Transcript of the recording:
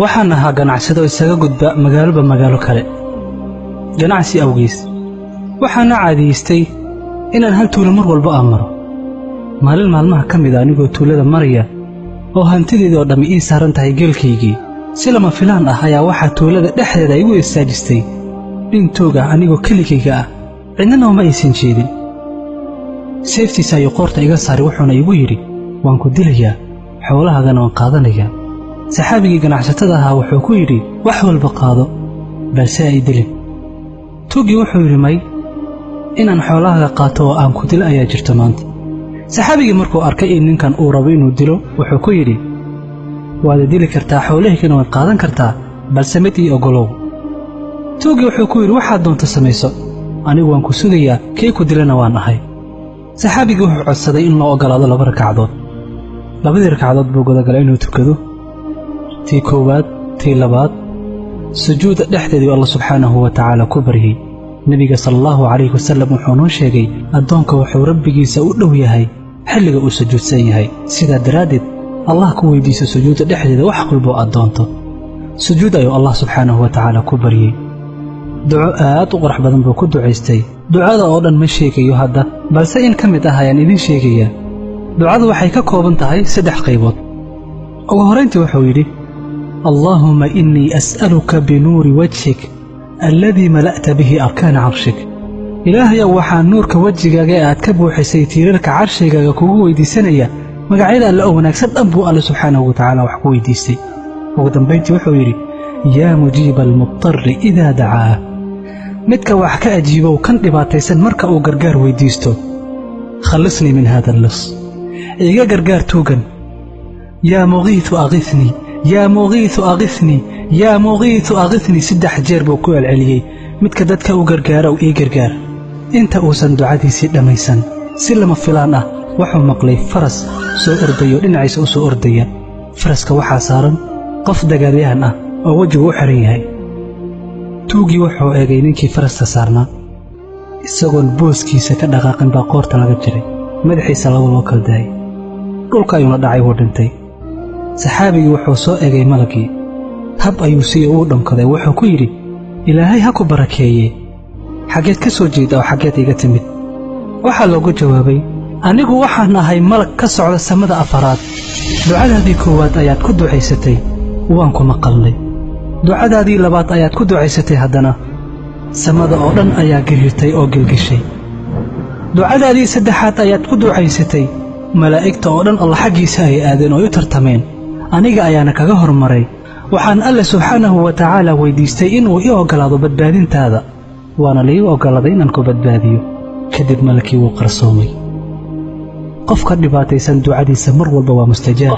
waxaan ahaa ganacsado isaga gudba magaalo kale ganacsi awgiis waxaana caadiyeystay inaan hal tuulo mar walba maro maalin maalmaha ka mid anigoo tuulada maraya oo hantideedii oo dhammi ii saaran tahay geelkaygii si lama filaan ah ayaa waxaa tuulada dhexdeeda igu istaajistay nin toog ah anigoo keligayga ah cidnana uma aysan jeedin seeftiisa ayuu qoorta iga saaray wuxuuna igu yidhi waan ku dilayaa xoolahaagana waan qaadanayaa saxaabigii ganacsatada ahaa wuxuu ku yidhi wax walba qaado balse ay dilin tuuggii wuxuu yidhi may inaan xoolahaaga qaato oo aan ku dilo ayaa jirta maanta saxaabigii markuu arkay in ninkan uu rabo inuu dilo wuxuu ku yidhi waad dili kartaa xoolahaygana waad qaadan kartaa balse mid ii oggolow tuuggii wuxuu ku yidhi waxaad doonto samayso anigu waan ku sugayaa kii ku dilana waan ahay saxaabigii wuxuu codsaday in loo oggolaado 2 ragcadood 2 ragcadood buu gudagalay inuu tukado tii koowaad tii labaad sujuuda dhexdeedii Allah subxaanahu wa ta'ala ku baryay nabiga sallallahu alayhi wasallam wuxuu noo sheegay adoonka wuxuu rabbigiisa u dhow yahay xilliga uu sujuudsan yahay sida daraadeed Allah ku weydiiso sujuuda dhexdeeda wax walba oo adoonto sujuud ayuu Allah subxaanahu wa ta'ala ku baryay duco aad u qurux badan buu ku ducaystay ducada oo dhan ma sheegayo hadda balse in ka mid ah ayaan idin sheegaya ducadu waxay ka kooban tahay 3 qaybood ugu horeyntii wuxuu yidhi اللهم إني أسألك بنور وجهك الذي ملأت به أركان عرشك إلهي وحان نورك وجهك أتكبو حسيتيرك عرشك كوهو دي سنية مقعيدا لأونك سد أنبو الله سبحانه وتعالى وحكوي دي سي وقدم بيتي وحويري يا مجيب المضطر إذا دعاه متك وحكا أجيبه وكان لباتيسان مركا أو قرقار ويديستو خلصني من هذا اللص إيقا قرقار توقن يا مغيث أغثني يا مغيث أغثني يا مغيث أغثني 3 jeer buu ku celceliyay midka dadka u gargaara oo ii gargaar inta uusan ducadiisii dhamaysan si lama filaan ah wuxuu maqlay faras soo ordayo dhinaciisa u soo ordaya faraska waxaa saaran qof dagaalyahan ah oo wajigu u xiran yahay tuugii wuxuu eegay ninkii faraska saarnaa isagoon booskiisa ka dhaqaaqin baa qoorta laga jiray madaxiisa loo kala daayay dhulka ayuuna dhacay wuu dhintay saxaabigii wuxuu soo eegay malagii hab ayuu si uu dhankaday wuxuu ku yidhi ilaahay ha ku barakeeye xageed ka soo jeeda oo xageed iga timid waxaa loogu jawaabay anigu waxaan ahay malag ka socda samada afaraad ducadaadii koowaad ayaad ku ducaysatay waan ku maqalnay ducadaadii labaad ayaad ku ducaysatay haddana samada oo dhan ayaa gariirtay oo gilgishay ducadaadii saddexaad ayaad ku ducaysatay malaa'igta oo dhan Allah xaqiisa ay aadeen oo u tartameen aniga ayaana kaga hormaray waxaan Allah subxaanahu wa ta'ala weydiistay inuu ii ogolaado badbaadintaada waana la ii ogolaaday inaan ku badbaadiyo kadib malakii wuu qarsoomay qofka dhibaataysan ducadiisa mar walba waa mustajaab